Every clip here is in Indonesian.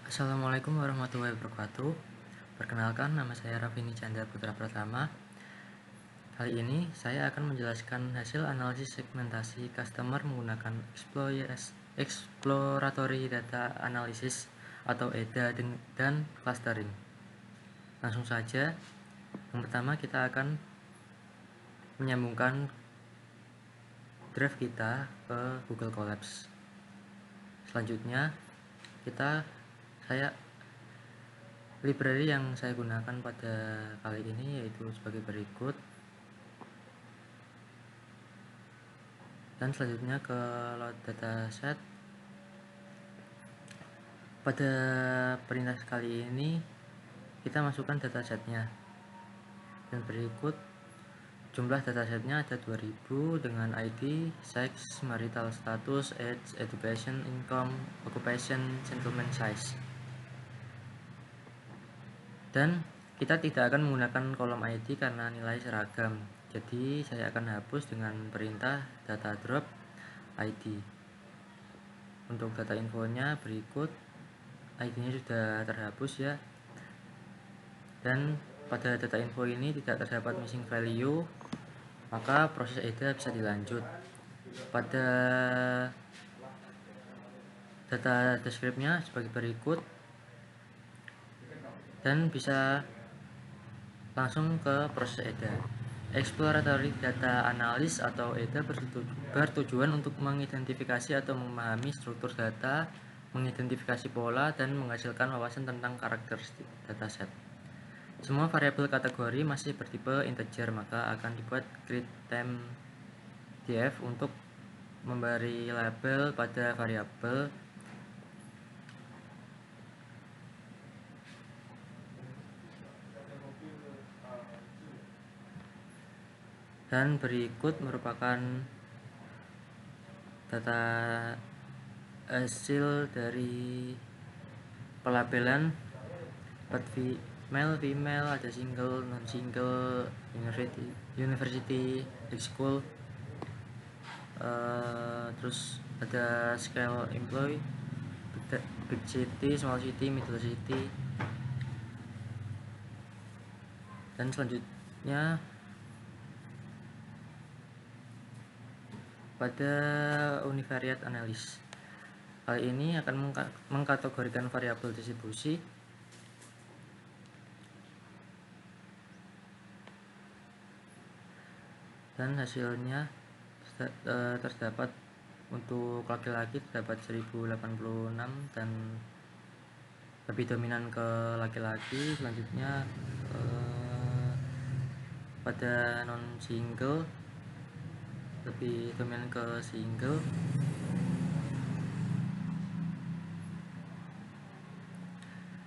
Assalamualaikum warahmatullahi wabarakatuh. Perkenalkan, nama saya Rafini Chandra Putra Pratama. Kali ini saya akan menjelaskan hasil analisis segmentasi customer menggunakan Exploratory Data Analysis atau EDA dan clustering. Langsung saja, yang pertama kita akan menyambungkan drive kita ke Google Colabs. Selanjutnya, library yang saya gunakan pada kali ini yaitu sebagai berikut. Dan selanjutnya ke load dataset. Pada perintah kali ini kita masukkan datasetnya. Dan berikut jumlah datasetnya ada 2000 dengan ID, sex, marital status, age, education, income, occupation, settlement size. Dan kita tidak akan menggunakan kolom ID karena nilai seragam. Jadi saya akan hapus dengan perintah data drop ID. Untuk data infonya berikut, ID-nya sudah terhapus ya. Dan pada data info ini tidak terdapat missing value, maka proses EDA bisa dilanjut. Pada data deskripsinya sebagai berikut, dan bisa langsung ke proses EDA. Exploratory Data Analysis atau EDA bertujuan untuk mengidentifikasi atau memahami struktur data, mengidentifikasi pola, dan menghasilkan wawasan tentang karakteristik dataset. Semua variabel kategori masih bertipe integer, maka akan dibuat greetTime_df untuk memberi label pada variabel. Dan berikut merupakan data hasil dari pelabelan male, female, ada single, non single, university, high school, terus ada scale employee, big city, small city, middle city. Dan selanjutnya pada univariate analysis, kali ini akan mengkategorikan variabel distribusi dan hasilnya terdapat untuk laki-laki terdapat 1086 dan lebih dominan ke laki-laki. Selanjutnya pada non single lebih dominan ke single.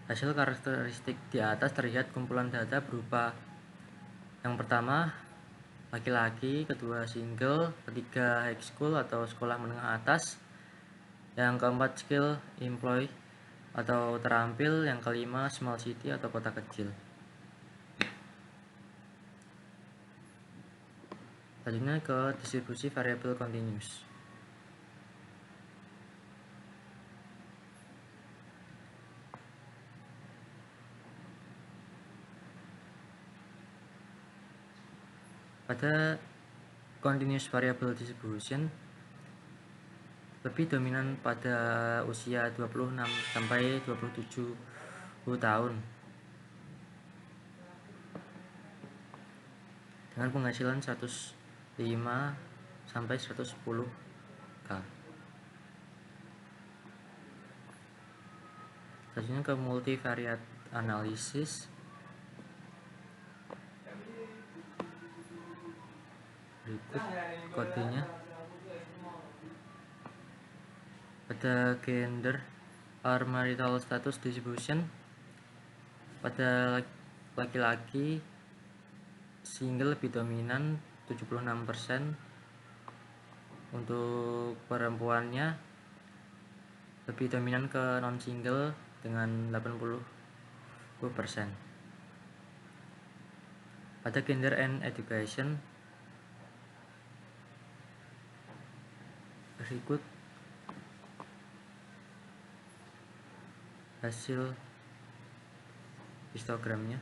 Hasil karakteristik di atas terlihat kumpulan data berupa yang pertama laki-laki, kedua single, ketiga high school atau sekolah menengah atas, yang keempat skill employee atau terampil, yang kelima small city atau kota kecil. Selanjutnya ke distribusi variabel continuous. Pada continuous variable distribution lebih dominan pada usia 26 sampai 27 tahun dengan penghasilan 105 sampai 110k. Selanjutnya ke multivariate analysis. Berikut kodenya. Pada gender or marital status distribution, pada laki-laki single lebih dominan 76%. Untuk perempuannya lebih dominan ke non single dengan 80%. Pada gender and education berikut hasil histogramnya.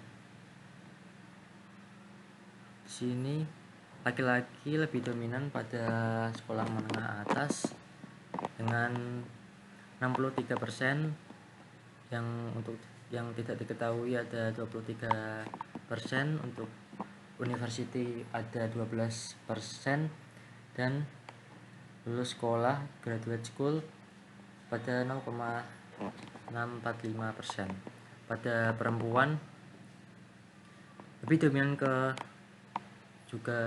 Di sini laki-laki lebih dominan pada sekolah menengah atas dengan 63%, yang untuk yang tidak diketahui ada 23%, untuk university ada 12%, dan lulus sekolah graduate school pada 0,645%. Pada perempuan lebih dominan juga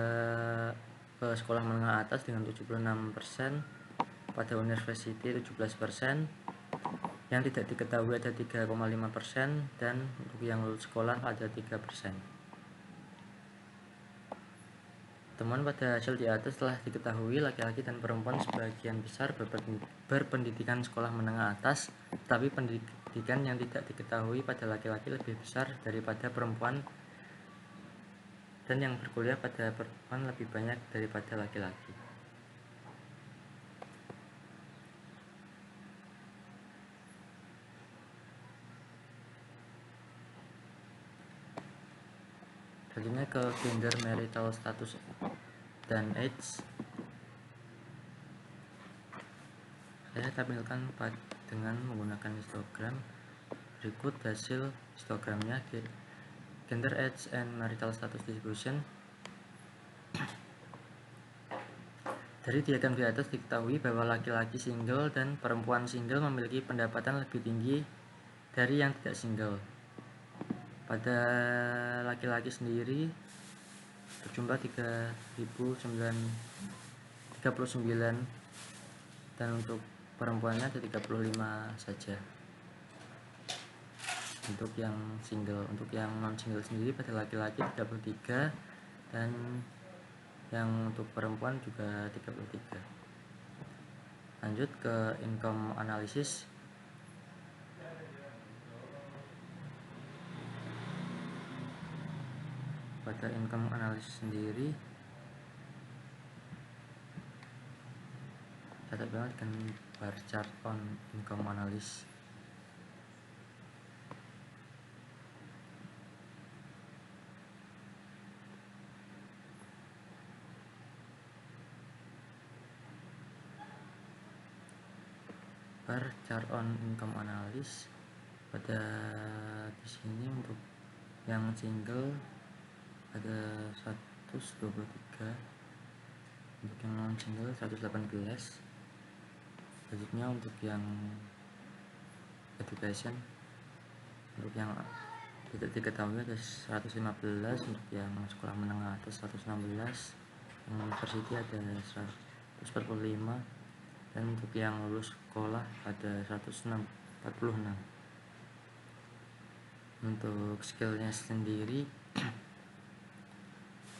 ke sekolah menengah atas dengan 76%, pada university 17%, yang tidak diketahui ada 3,5%, dan untuk yang lulus sekolah ada 3%. Temuan pada hasil di atas telah diketahui laki-laki dan perempuan sebagian besar berpendidikan sekolah menengah atas, tetapi pendidikan yang tidak diketahui pada laki-laki lebih besar daripada perempuan, dan yang berkuliah pada perempuan lebih banyak daripada laki-laki. Selanjutnya ke gender, marital status, dan age. Saya tampilkan dengan menggunakan histogram. Berikut hasil histogramnya: gender, age, and marital status distribution. Dari diagram di atas diketahui bahwa laki-laki single dan perempuan single memiliki pendapatan lebih tinggi dari yang tidak single. Pada laki-laki sendiri berjumlah 3.039, dan untuk perempuannya ada 35 saja untuk yang single. Untuk yang non single sendiri pada laki-laki 33, dan yang untuk perempuan juga 33. Lanjut ke income analysis. Pada income analysis sendiri saya banget dengan bar chart on income analysis. Bar chart on income analysis pada di sini untuk yang single ada 123, untuk yang non single 118. Selanjutnya untuk yang education, untuk yang tidak diketahui ada 115, untuk yang sekolah menengah atas 116, yang university ada 145, dan untuk yang lulus sekolah ada 146. Untuk skillnya sendiri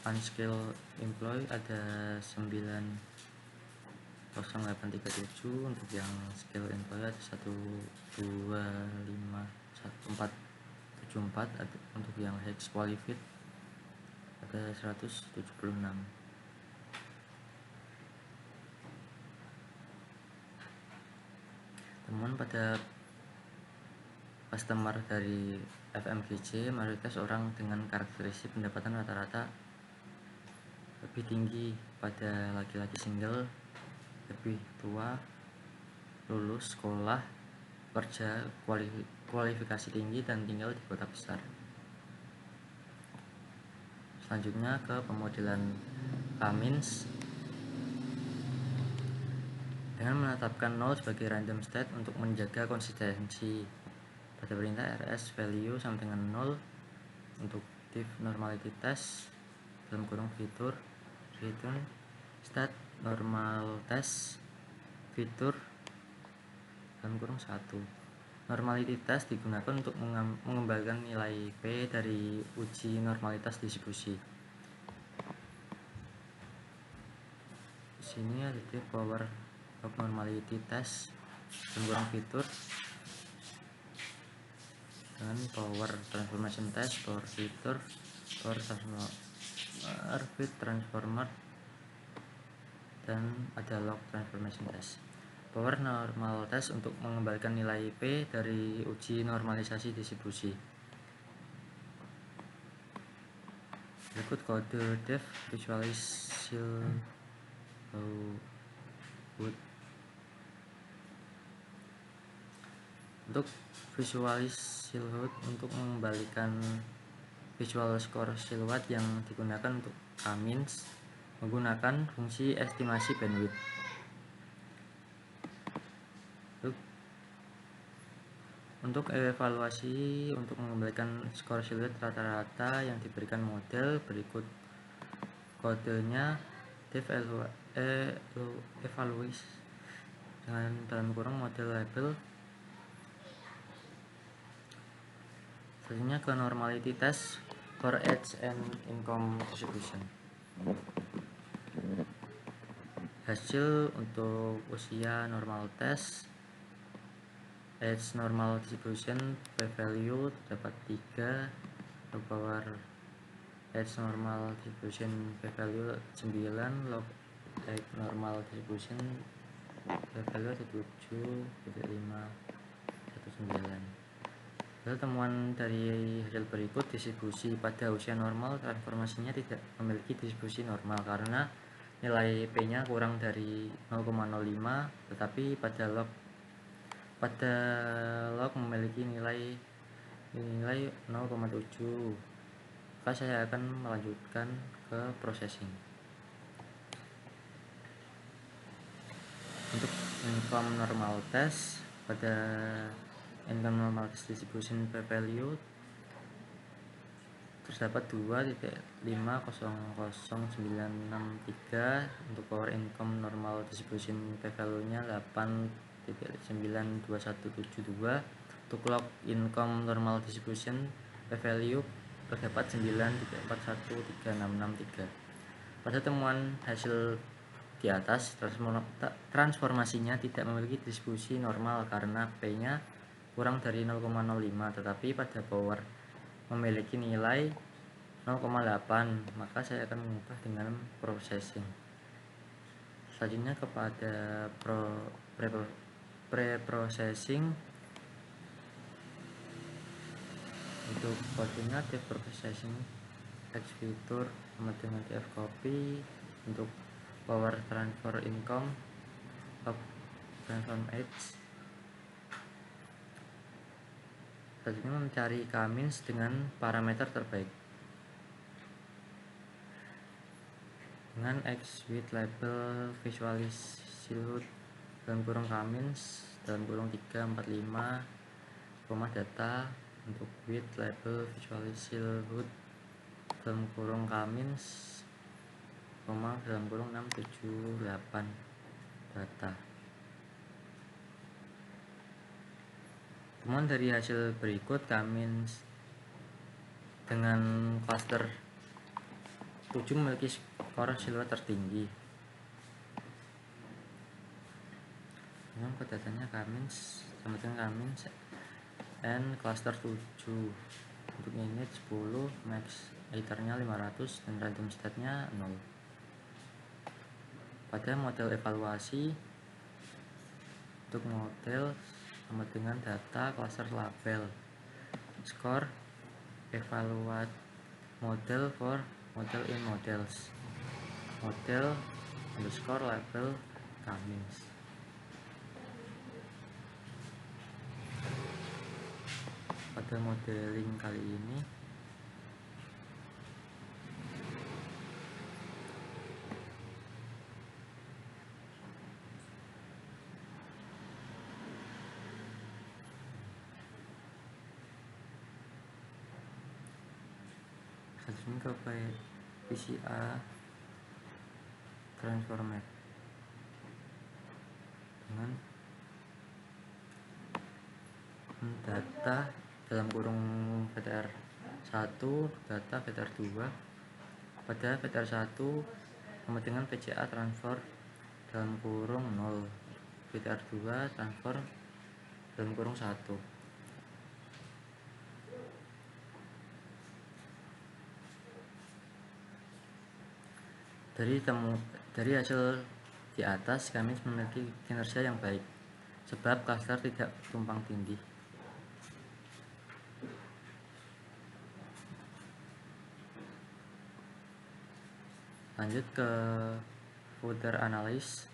unskilled employee ada 90837, untuk yang skill employee ada 125474, untuk yang hex qualified ada 176. Temuan pada customer dari FMGC, mayoritas orang dengan karakteristik pendapatan rata-rata lebih tinggi pada laki-laki single, lebih tua, lulus sekolah, kerja, kualifikasi tinggi, dan tinggal di kota besar. Selanjutnya ke pemodelan Cummins. Dengan menetapkan 0 sebagai random state untuk menjaga konsistensi pada perintah rs value sama dengan 0 untuk div normality test dalam kurung fitur return state normal test fitur dalam kurung 1. Normality test digunakan untuk mengembalikan nilai P dari uji normalitas distribusi. Di sini ada di power of normality test dalam kurung fitur dengan power transformation test, power fitur, power fit transformer, dan ada log transformation test. Power normal test untuk mengembalikan nilai P dari uji normalisasi distribusi. Berikut kode dev visualization output. Untuk visualization untuk mengembalikan visual score siluet yang digunakan untuk K-means menggunakan fungsi estimasi bandwidth. Untuk evaluasi untuk mengembalikan skor siluet rata-rata yang diberikan model, berikut kodenya. Dev evaluate dengan dalam kurung model label. Selanjutnya ke normality test for age and income distribution. Hasil untuk usia normal test, age normal distribution p-value terdapat 3, power age normal distribution p-value 9, log age normal distribution p-value 7,519. Lalu temuan dari hasil berikut, distribusi pada usia normal transformasinya tidak memiliki distribusi normal karena nilai P-nya kurang dari 0,05, tetapi pada log memiliki nilai 0,7. Maka saya akan melanjutkan ke processing. Untuk income normal test, pada income normal test distribution p-value terdapat 2.500963. Untuk power income normal distribution p-value nya 8.92172. Untuk log income normal distribution p-value terdapat 9.41363. Pada temuan hasil di atas, transformasinya tidak memiliki distribusi normal karena P-nya kurang dari 0,05, tetapi pada power memiliki nilai 0,8, maka saya akan mengubah dengan processing. Selanjutnya kepada pre-processing. Untuk kodenya dev processing X fitur sama dengan df copy. Untuk power transfer income of transform age, selanjutnya mencari K-means dengan parameter terbaik dengan X with label visualize silhouette dalam kurung K-means dalam kurung 345, data. Untuk with label visualize silhouette dalam kurung K-means, dalam kurung 678, data. Temuan dari hasil berikut, K-means dengan cluster 7 memiliki skor siluet tertinggi. Untuk datanya K-means sama dengan K-means and cluster 7. Untuk init 10, max iternya 500 dan random state nya 0. Pada model evaluasi, untuk model sama dengan data cluster label score evaluate model for model in models model underscore label K-means. Pada modeling kali ini selanjutnya ke PCA transformat dengan data dalam kurung VTR 1, data VTR 2. Pada VTR 1 sama dengan PCA transfer dalam kurung 0, VTR 2 transfer dalam kurung 1. Dari hasil Di atas, Cummins memiliki kinerja yang baik, sebab klaster tidak tumpang tindih. Lanjut ke further analysis.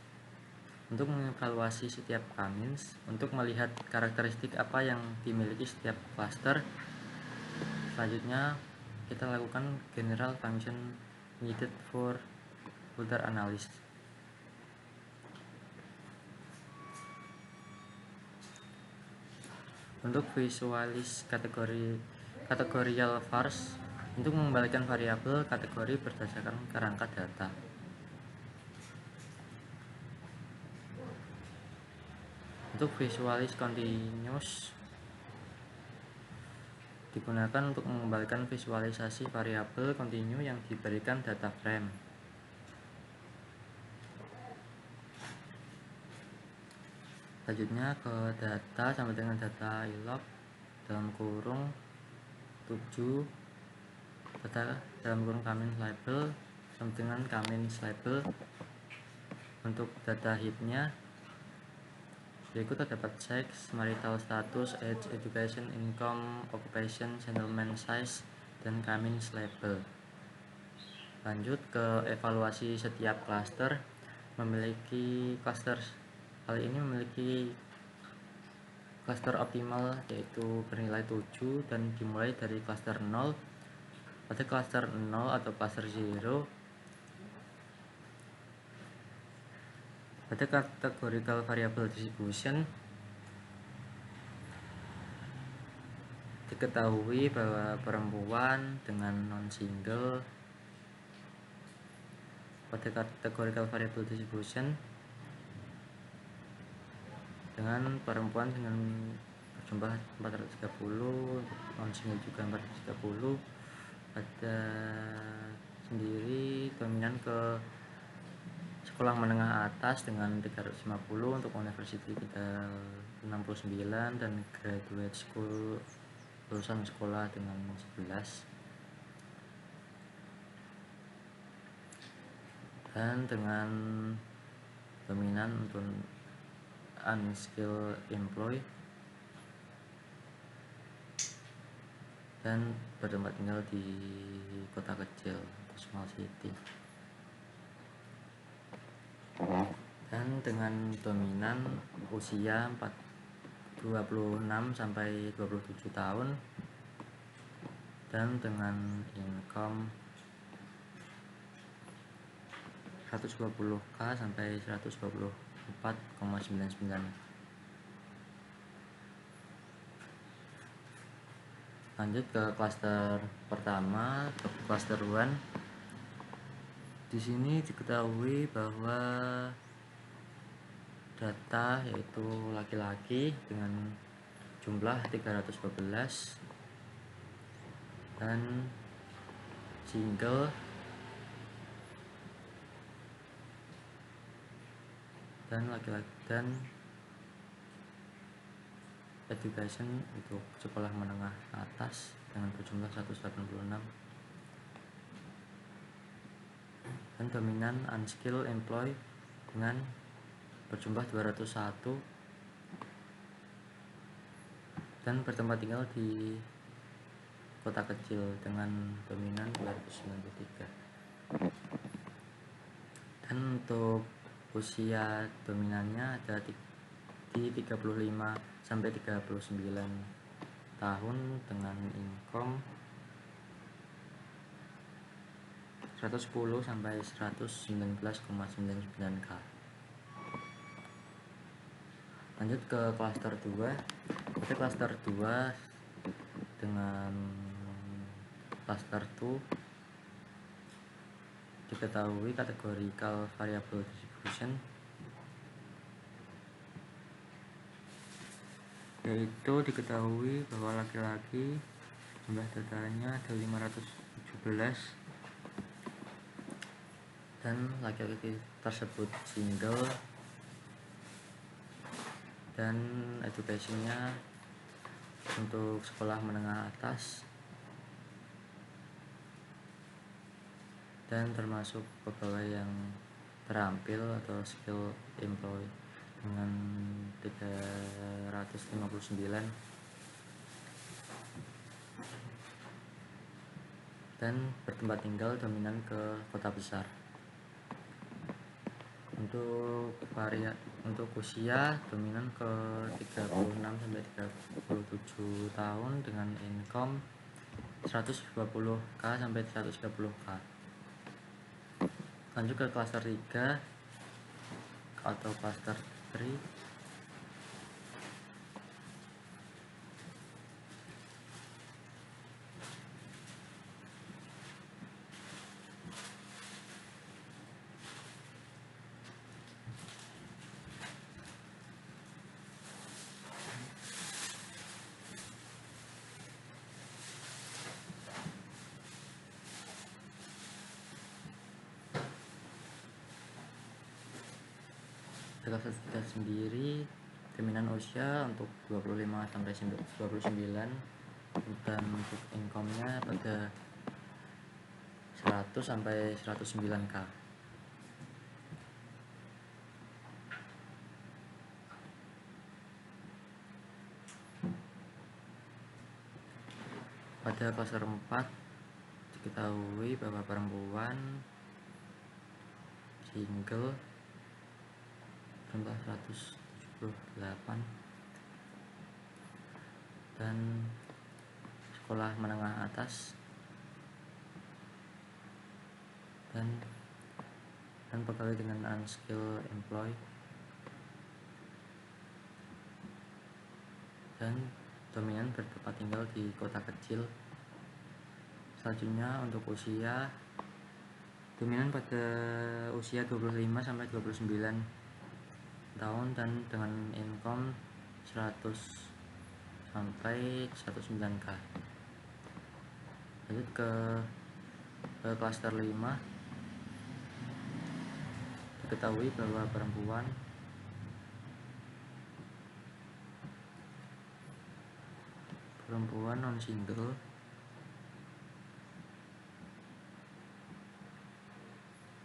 Untuk mengevaluasi setiap Cummins, untuk melihat karakteristik apa yang dimiliki setiap cluster, selanjutnya kita lakukan general function needed for further analysis. Untuk visualis kategorial vars, untuk mengembalikan variabel kategori berdasarkan kerangka data. Untuk visualis continuous digunakan untuk mengembalikan visualisasi variabel kontinu yang diberikan data frame. Selanjutnya ke data sama dengan data ilog dalam kurung 7 data dalam kurung Cummins label sama dengan Cummins label. Untuk data heapnya berikut terdapat sex, marital status, age, education, income, occupation, settlement size, dan Cummins label. Lanjut ke evaluasi setiap cluster. Memiliki cluster kali ini memiliki cluster optimal yaitu bernilai 7 dan dimulai dari cluster 0. Pada cluster 0 atau cluster 0, pada categorical variable distribution diketahui bahwa perempuan dengan non-single pada categorical variable distribution dengan perempuan dengan berjumlah 430, non-single juga 430. Pada sendiri dominan ke sekolah menengah atas dengan 350, untuk university kita 69, dan graduate school lulusan sekolah dengan 11. Dan dengan dominan untuk unskilled employee dan bertempat tinggal di kota kecil atau small city. Dan dengan dominan usia 26 sampai 27 tahun dan dengan income 120k sampai 124,99. Lanjut ke klaster pertama, ke klaster 1. Di sini diketahui bahwa data yaitu laki-laki dengan jumlah 312 dan single dan laki-laki dan education untuk sekolah menengah atas dengan berjumlah 186 dan dominan unskilled employee dengan berjumlah 201 dan bertempat tinggal di kota kecil dengan dominan 293. Dan untuk usia dominannya ada di 35 sampai 39 tahun dengan income 110 sampai 119,99k. Lanjut ke klaster 2. Pada klaster 2 dengan klaster 2 diketahui categorical variable distribution yaitu diketahui bahwa laki-laki jumlah datanya ada 517 dan laki-laki tersebut single dan educationnya untuk sekolah menengah atas dan termasuk pegawai yang terampil atau skill employee dengan 359, dan bertempat tinggal dominan ke kota besar. Untuk usia dominan ke 36 sampai 37 tahun dengan income 120k sampai 130k. Lanjut ke klaster 3 atau klaster 3. Klaster 3 sendiri dominan usia untuk 25 sampai 29, dan untuk income-nya pada 100 sampai 109k. Pada klaster 4 diketahui bahwa perempuan single jumlah 178 dan sekolah menengah atas dan pegawai dengan unskilled employee, dan dominan bertempat tinggal di kota kecil. Selanjutnya untuk usia dominan pada usia 25 sampai 29 tahun dan dengan income 100 sampai 109k. Lanjut ke klaster 5. Diketahui bahwa perempuan non single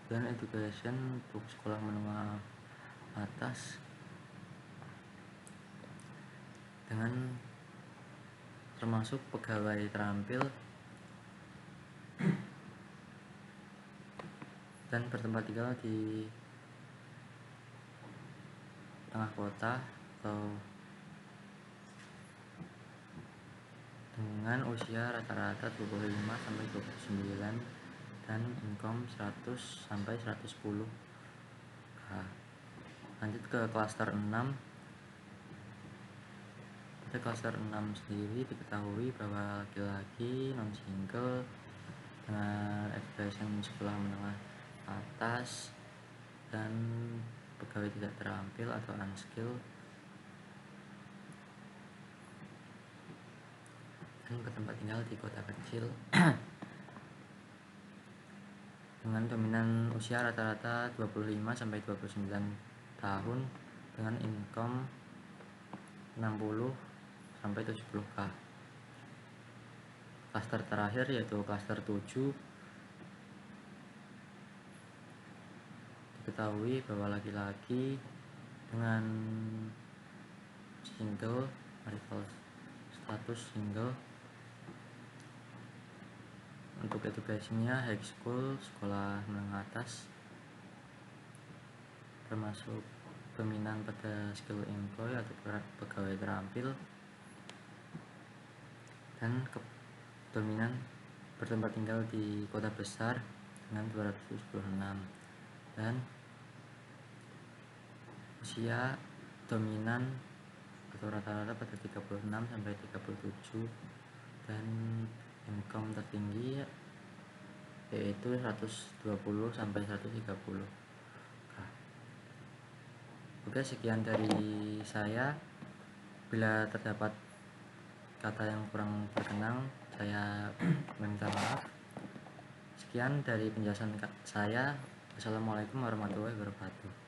dan education untuk sekolah menengah atas dengan termasuk pegawai terampil dan bertempat tinggal di tengah kota atau dengan usia rata-rata 25 sampai 29 dan income 100 sampai 110k. Lanjut ke klaster 6. Pada klaster 6 sendiri diketahui bahwa laki-laki non single dengan education sekolah menengah atas dan pegawai tidak terampil atau unskilled dan bertempat tinggal di kota kecil dengan dominan usia rata-rata 25 sampai 29 tahun dengan income 60 sampai 70k. Klaster terakhir yaitu klaster 7 diketahui bahwa laki-laki dengan single marital status single, untuk education-nya high school sekolah menengah atas, termasuk dominan pada skill employee atau pegawai terampil, dan dominan bertempat tinggal di kota besar dengan 276 dan usia dominan atau rata-rata pada 36 sampai 37 dan income tertinggi yaitu 120 sampai 130. Oke, sekian dari saya. Bila terdapat kata yang kurang berkenan, saya meminta maaf. Sekian dari penjelasan saya. Assalamualaikum warahmatullahi wabarakatuh.